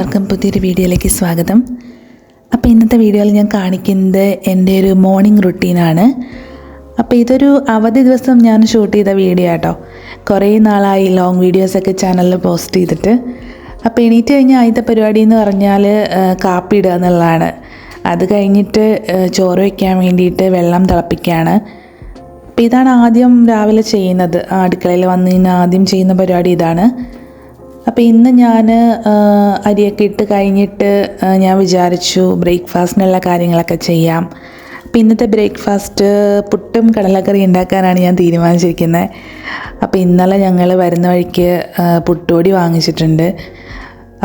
എല്ലാവർക്കും പുതിയൊരു വീഡിയോയിലേക്ക് സ്വാഗതം. അപ്പോൾ ഇന്നത്തെ വീഡിയോയിൽ ഞാൻ കാണിക്കുന്നത് എൻ്റെ ഒരു മോർണിംഗ് റുട്ടീനാണ്. അപ്പോൾ ഇതൊരു അവധി ദിവസം ഞാൻ ഷൂട്ട് ചെയ്ത വീഡിയോ ആട്ടോ. കുറേ നാളായി ലോങ് വീഡിയോസൊക്കെ ചാനലിൽ പോസ്റ്റ് ചെയ്തിട്ട്. അപ്പോൾ എണീറ്റ് കഴിഞ്ഞാൽ ആദ്യത്തെ പരിപാടി എന്ന് പറഞ്ഞാൽ കാപ്പി ഇടുക എന്നുള്ളതാണ്. അത് കഴിഞ്ഞിട്ട് ചോറ് വയ്ക്കാൻ വേണ്ടിയിട്ട് വെള്ളം തിളപ്പിക്കുകയാണ്. അപ്പോൾ ഇതാണ് ആദ്യം രാവിലെ ചെയ്യുന്നത്. അടുക്കളയിൽ വന്ന് കഴിഞ്ഞാൽ ആദ്യം ചെയ്യുന്ന പരിപാടി ഇതാണ്. അപ്പോൾ ഇന്ന് ഞാൻ അരിയൊക്കെ ഇട്ട് കഴിഞ്ഞിട്ട് ഞാൻ വിചാരിച്ചു ബ്രേക്ക്ഫാസ്റ്റിനുള്ള കാര്യങ്ങളൊക്കെ ചെയ്യാം. അപ്പോൾ ഇന്നത്തെ ബ്രേക്ക്ഫാസ്റ്റ് പുട്ടും കടലക്കറി ഉണ്ടാക്കാനാണ് ഞാൻ തീരുമാനിച്ചിരിക്കുന്നത്. അപ്പോൾ ഇന്നലെ ഞങ്ങൾ വരുന്ന വഴിക്ക് പുട്ടുപൊടി വാങ്ങിച്ചിട്ടുണ്ട്.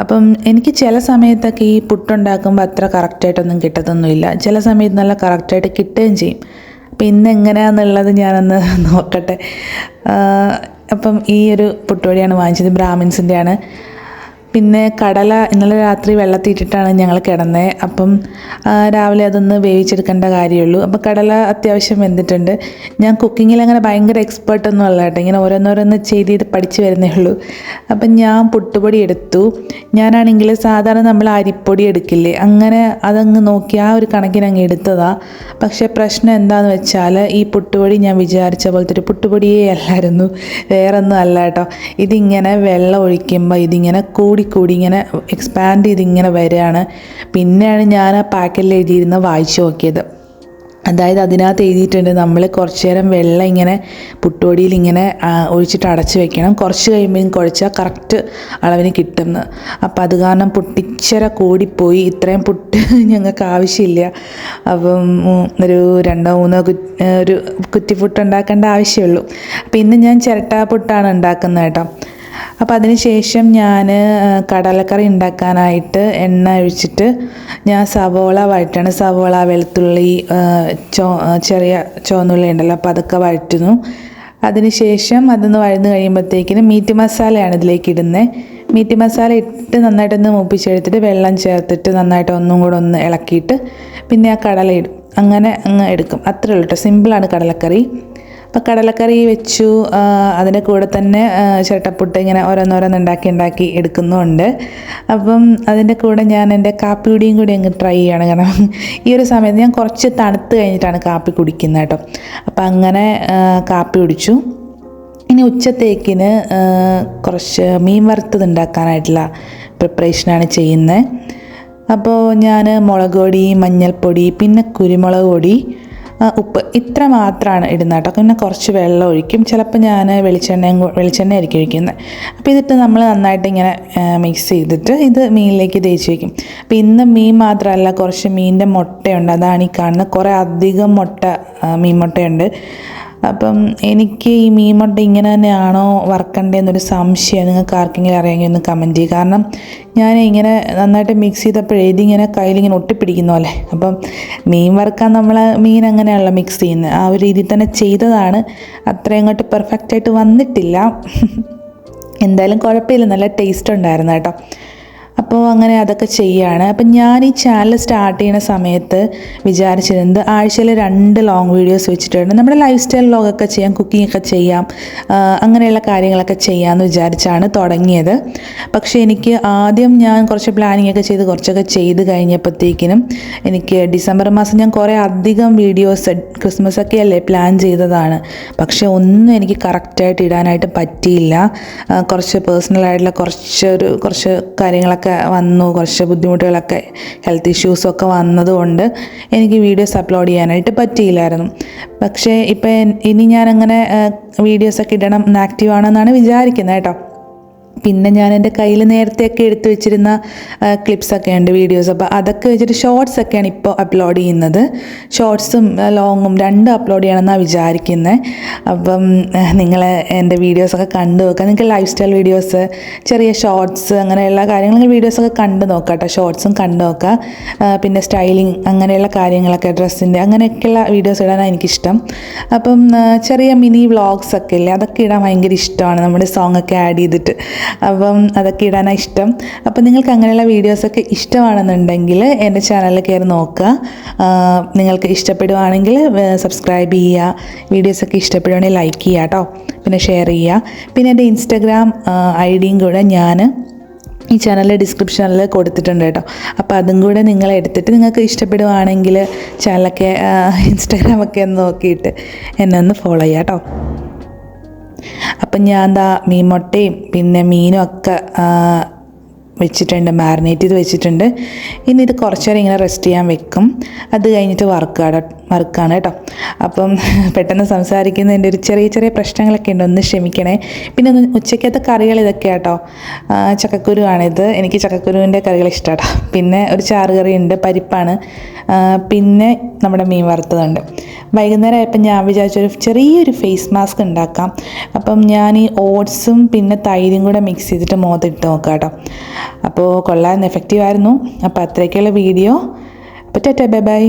അപ്പം എനിക്ക് ചില സമയത്തൊക്കെ ഈ പുട്ടുണ്ടാക്കുമ്പോൾ അത്ര കറക്റ്റായിട്ടൊന്നും കിട്ടത്തൊന്നുമില്ല. ചില സമയത്ത് നല്ല കറക്റ്റായിട്ട് കിട്ടുകയും ചെയ്യും. അപ്പോൾ ഇന്ന് എങ്ങനെയാണെന്നുള്ളത് ഞാനൊന്ന് നോക്കട്ടെ. അപ്പം ഈ ഒരു പുട്ടുപൊടിയാണ് വാങ്ങിച്ചത്, ബ്രാഹ്മിൻസിൻ്റെയാണ്. പിന്നെ കടല ഇന്നലെ രാത്രി വെള്ളത്തിയിട്ടിട്ടാണ് ഞങ്ങൾ കിടന്നത്. അപ്പം രാവിലെ അതൊന്ന് വേവിച്ചെടുക്കേണ്ട കാര്യമുള്ളൂ. അപ്പോൾ കടല അത്യാവശ്യം വെന്തിട്ടുണ്ട്. ഞാൻ കുക്കിങ്ങിൽ അങ്ങനെ ഭയങ്കര എക്സ്പേർട്ടൊന്നും അല്ല കേട്ടോ, ഇങ്ങനെ ഓരോന്നോരോന്ന് ചെയ്ത് പഠിച്ച് വരുന്നേ ഉള്ളൂ. അപ്പം ഞാൻ പുട്ടുപൊടി എടുത്തു. ഞാനാണെങ്കിൽ സാധാരണ നമ്മൾ അരിപ്പൊടി എടുക്കില്ലേ, അങ്ങനെ അതങ്ങ് നോക്കി ആ ഒരു കണക്കിന് അങ്ങ് എടുത്തതാണ്. പക്ഷേ പ്രശ്നം എന്താണെന്ന് വെച്ചാൽ ഈ പുട്ടുപൊടി ഞാൻ വിചാരിച്ച പോലത്തെ ഒരു പുട്ടുപൊടിയേ അല്ലായിരുന്നു, വേറൊന്നും അല്ല കേട്ടോ. ഇതിങ്ങനെ വെള്ളം ഒഴിക്കുമ്പോൾ ഇതിങ്ങനെ കൂടി ഇങ്ങനെ എക്സ്പാൻഡ് ചെയ്തിങ്ങനെ വരികയാണ്. പിന്നെയാണ് ഞാൻ ആ പാക്കറ്റിൽ എഴുതിയിരുന്ന വായിച്ചു നോക്കിയത്. അതായത് അതിനകത്ത് എഴുതിയിട്ടുണ്ട് നമ്മൾ കുറച്ച് നേരം വെള്ളം ഇങ്ങനെ പുട്ടുപൊടിയിൽ ഇങ്ങനെ ഒഴിച്ചിട്ട് അടച്ച് വെക്കണം, കുറച്ച് കഴിയുമ്പോൾ കുഴച്ചാൽ കറക്റ്റ് അളവിന് കിട്ടുമെന്ന്. അപ്പോൾ അത് കാരണം പുട്ടിച്ചിര കൂടിപ്പോയി. ഇത്രയും പുട്ട് ഞങ്ങൾക്ക് ആവശ്യമില്ല. അപ്പം ഒരു 2-3 ഒരു കുറ്റി പുട്ട് ഉണ്ടാക്കേണ്ട ആവശ്യമുള്ളൂ. അപ്പോൾ ഇന്ന് ഞാൻ ചിരട്ട പുട്ടാണ് ഉണ്ടാക്കുന്നത് കേട്ടോ. അപ്പോൾ അതിന് ശേഷം ഞാൻ കടലക്കറി ഉണ്ടാക്കാനായിട്ട് എണ്ണ ഒഴിച്ചിട്ട് ഞാൻ സവോള വഴറ്റാണ്. സവോള, വെളുത്തുള്ളി, ചെറിയ ചുവന്നുള്ളി ഉണ്ടല്ലോ, അപ്പോൾ അതൊക്കെ വഴറ്റുന്നു. അതിന് ശേഷം അതൊന്ന് വഴന്ന് കഴിയുമ്പോഴത്തേക്കിനും മീറ്റ് മസാലയാണ് ഇതിലേക്ക് ഇടുന്നത്. മീറ്റ് മസാല ഇട്ട് നന്നായിട്ടൊന്ന് മൂപ്പിച്ചെടുത്തിട്ട് വെള്ളം ചേർത്തിട്ട് നന്നായിട്ട് ഒന്നും കൂടെ ഒന്ന് ഇളക്കിയിട്ട് പിന്നെ ആ കടല ഇടും. അങ്ങനെ അങ്ങ് എടുക്കും. അത്രേ ഉള്ളൂ കേട്ടോ, സിമ്പിളാണ് കടലക്കറി. അപ്പോൾ കടലക്കറി വെച്ചു. അതിൻ്റെ കൂടെ തന്നെ ചിരട്ടപ്പുട്ട് ഇങ്ങനെ ഓരോന്നോരോന്ന് ഉണ്ടാക്കി എടുക്കുന്നുണ്ട്. അപ്പം അതിൻ്റെ കൂടെ ഞാൻ എൻ്റെ കാപ്പി കുടിയും കൂടി അങ്ങ് ട്രൈ ചെയ്യണം. കാരണം ഈ ഒരു സമയത്ത് ഞാൻ കുറച്ച് തണുത്ത് കഴിഞ്ഞിട്ടാണ് കാപ്പി കുടിക്കുന്നത് കേട്ടോ. അപ്പോൾ അങ്ങനെ കാപ്പി കുടിച്ചു. ഇനി ഉച്ചത്തേക്കിന് കുറച്ച് മീൻ വറുത്തത് ഉണ്ടാക്കാനായിട്ടുള്ള പ്രിപ്പറേഷനാണ് ചെയ്യുന്നത്. അപ്പോൾ ഞാൻ മുളക് പൊടി, മഞ്ഞൾപ്പൊടി, പിന്നെ കുരുമുളക് പൊടി, ഉപ്പ് ഇത്ര മാത്രമാണ് ഇടുന്നത് കേട്ടോ. പിന്നെ കുറച്ച് വെള്ളം ഒഴിക്കും. ചിലപ്പോൾ ഞാൻ വെളിച്ചെണ്ണയായിരിക്കും ഒഴിക്കുന്നത്. അപ്പോൾ ഇതിട്ട് നമ്മൾ നന്നായിട്ട് ഇങ്ങനെ മിക്സ് ചെയ്തിട്ട് ഇത് മീനിലേക്ക് തേച്ച് വയ്ക്കും. അപ്പോൾ ഇന്ന് മീൻ മാത്രമല്ല, കുറച്ച് മീനിൻ്റെ മുട്ടയുണ്ട്. അതാണ് ഈ കാണുന്നത്. കുറേ അധികം മീൻ മുട്ടയുണ്ട്. അപ്പം എനിക്ക് ഈ മീൻ മുട്ട ഇങ്ങനെ തന്നെയാണോ വറുക്കണ്ടേന്നൊരു സംശയം. നിങ്ങൾക്ക് ആർക്കെങ്കിലും അറിയാമെങ്കിൽ ഒന്ന് കമൻറ്റ് ചെയ്യുക. കാരണം ഞാൻ ഇങ്ങനെ നന്നായിട്ട് മിക്സ് ചെയ്തപ്പോഴേ ഇതിങ്ങനെ കയ്യിലിങ്ങനെ ഒട്ടിപ്പിടിക്കുന്ന പോലെ. അപ്പം മീൻ വറുക്കാൻ നമ്മൾ മീൻ അങ്ങനെയാണല്ലോ മിക്സ് ചെയ്യുന്നത്, ആ ഒരു രീതിയിൽ തന്നെ ചെയ്തതാണ്. അത്രയും അങ്ങോട്ട് പെർഫെക്റ്റായിട്ട് വന്നിട്ടില്ല. എന്തായാലും കുഴപ്പമില്ല, നല്ല ടേസ്റ്റ് ഉണ്ടായിരുന്നു കേട്ടോ. അപ്പോൾ അങ്ങനെ അതൊക്കെ ചെയ്യുകയാണ്. അപ്പം ഞാൻ ഈ ചാനൽ സ്റ്റാർട്ട് ചെയ്യുന്ന സമയത്ത് വിചാരിച്ചിരുന്നത് ആഴ്ചയിൽ 2 ലോങ് വീഡിയോസ് വെച്ചിട്ടുണ്ട്. നമ്മുടെ ലൈഫ് സ്റ്റൈൽ വ്ളോഗൊക്കെ ചെയ്യാം, കുക്കിംഗ് ഒക്കെ ചെയ്യാം, അങ്ങനെയുള്ള കാര്യങ്ങളൊക്കെ ചെയ്യാമെന്ന് വിചാരിച്ചാണ് തുടങ്ങിയത്. പക്ഷേ എനിക്ക് ആദ്യം ഞാൻ കുറച്ച് പ്ലാനിങ് ഒക്കെ ചെയ്ത് കുറച്ചൊക്കെ ചെയ്ത് കഴിഞ്ഞപ്പോഴത്തേക്കിനും എനിക്ക് ഡിസംബർ മാസം ഞാൻ കുറേ അധികം വീഡിയോസ് ക്രിസ്മസ് ഒക്കെ അല്ലേ പ്ലാൻ ചെയ്തതാണ്. പക്ഷേ ഒന്നും എനിക്ക് കറക്റ്റായിട്ട് ഇടാനായിട്ട് പറ്റിയില്ല. കുറച്ച് പേഴ്സണലായിട്ടുള്ള കുറച്ച് കാര്യങ്ങളൊക്കെ വന്നു, കുറച്ച് ബുദ്ധിമുട്ടുകളൊക്കെ, ഹെൽത്ത് ഇഷ്യൂസൊക്കെ വന്നതുകൊണ്ട് എനിക്ക് വീഡിയോസ് അപ്ലോഡ് ചെയ്യാനായിട്ട് പറ്റിയില്ലായിരുന്നു. പക്ഷേ ഇനി ഞാനങ്ങനെ വീഡിയോസൊക്കെ ഇടണം എന്ന് ആക്റ്റീവ് ആണെന്നാണ് വിചാരിക്കുന്നത് കേട്ടോ. പിന്നെ ഞാൻ എൻ്റെ കയ്യിൽ നേരത്തെയൊക്കെ എടുത്തു വെച്ചിരുന്ന ക്ലിപ്സൊക്കെ ഉണ്ട്, വീഡിയോസ്. അപ്പോൾ അതൊക്കെ വെച്ചിട്ട് ഷോർട്സൊക്കെയാണ് ഇപ്പോൾ അപ്ലോഡ് ചെയ്യുന്നത്. ഷോർട്സും ലോങ്ങും 2 അപ്ലോഡ് ചെയ്യണമെന്നാണ് വിചാരിക്കുന്നത്. അപ്പം നിങ്ങൾ എൻ്റെ വീഡിയോസൊക്കെ കണ്ടു നോക്കുക. നിങ്ങൾക്ക് ലൈഫ് സ്റ്റൈൽ വീഡിയോസ്, ചെറിയ ഷോർട്സ്, അങ്ങനെയുള്ള കാര്യങ്ങൾ വീഡിയോസൊക്കെ കണ്ടു നോക്കുക കേട്ടോ. ഷോർട്സും കണ്ടു നോക്കുക. പിന്നെ സ്റ്റൈലിങ് അങ്ങനെയുള്ള കാര്യങ്ങളൊക്കെ, ഡ്രസ്സിൻ്റെ അങ്ങനെയൊക്കെയുള്ള വീഡിയോസ് ഇടാനാണ് എനിക്കിഷ്ടം. അപ്പം ചെറിയ മിനി വ്ളോഗ്സൊക്കെ ഇല്ലേ, അതൊക്കെ ഇടാൻ ഭയങ്കര ഇഷ്ടമാണ്, നമ്മുടെ സോങ്ങൊക്കെ ആഡ് ചെയ്തിട്ട്. അപ്പം അതൊക്കെ ഇടാനാണ് ഇഷ്ടം. അപ്പം നിങ്ങൾക്ക് അങ്ങനെയുള്ള വീഡിയോസൊക്കെ ഇഷ്ടമാണെന്നുണ്ടെങ്കിൽ എൻ്റെ ചാനലിൽ കയറി നോക്കുക. നിങ്ങൾക്ക് ഇഷ്ടപ്പെടുവാണെങ്കിൽ സബ്സ്ക്രൈബ് ചെയ്യുക. വീഡിയോസൊക്കെ ഇഷ്ടപ്പെടുവാണെങ്കിൽ ലൈക്ക് ചെയ്യുക കേട്ടോ. പിന്നെ ഷെയർ ചെയ്യുക. പിന്നെ എൻ്റെ ഇൻസ്റ്റഗ്രാം ഐ ഡിയും കൂടെ ഞാൻ ഈ ചാനലിലെ ഡിസ്ക്രിപ്ഷനിൽ കൊടുത്തിട്ടുണ്ട് കേട്ടോ. അപ്പോൾ അതും കൂടെ നിങ്ങൾ എടുത്തിട്ട് നിങ്ങൾക്ക് ഇഷ്ടപ്പെടുവാണെങ്കിൽ ചാനലൊക്കെ ഇൻസ്റ്റാഗ്രാമൊക്കെ ഒന്ന് നോക്കിയിട്ട് എന്നെ ഒന്ന് ഫോളോ ചെയ്യാം കേട്ടോ. അപ്പം ഞാൻ എന്താ മീൻ മുട്ടയും പിന്നെ മീനും ഒക്കെ വെച്ചിട്ടുണ്ട്, മാരിനേറ്റ് ചെയ്ത് വെച്ചിട്ടുണ്ട്. ഇനി ഇത് കുറച്ച് നേരം ഇങ്ങനെ റെസ്റ്റ് ചെയ്യാൻ വെക്കും. അത് കഴിഞ്ഞിട്ട് വറുക്കാണ് കേട്ടോ. അപ്പം പെട്ടെന്ന് സംസാരിക്കുന്നതിൻ്റെ ഒരു ചെറിയ ചെറിയ പ്രശ്നങ്ങളൊക്കെ ഉണ്ട്, ഒന്ന് ക്ഷമിക്കണേ. പിന്നെ ഉച്ചക്കത്തെ കറികൾ ഇതൊക്കെ കേട്ടോ. ചക്കക്കുരു ആണിത്, എനിക്ക് ചക്കക്കുരുവിൻ്റെ കറികൾ ഇഷ്ടമാട്ടോ. പിന്നെ ഒരു ചാറുകറി ഉണ്ട്, പരിപ്പാണ്. പിന്നെ നമ്മുടെ മീൻ വറുത്തതുണ്ട്. വൈകുന്നേരം ആയപ്പോൾ ഞാൻ വിചാരിച്ചൊരു ചെറിയൊരു ഫേസ് മാസ്ക് ഉണ്ടാക്കാം. അപ്പം ഞാൻ ഈ ഓട്സും പിന്നെ തൈരും കൂടെ മിക്സ് ചെയ്തിട്ട് മുഖത്തിട്ട് നോക്കാം കേട്ടോ. അപ്പോൾ കൊള്ളാൻ എഫക്റ്റീവായിരുന്നു. അപ്പോൾ അത്രയൊക്കെയുള്ള വീഡിയോ. അപ്പോൾ ടാറ്റാ, ബൈ ബൈ.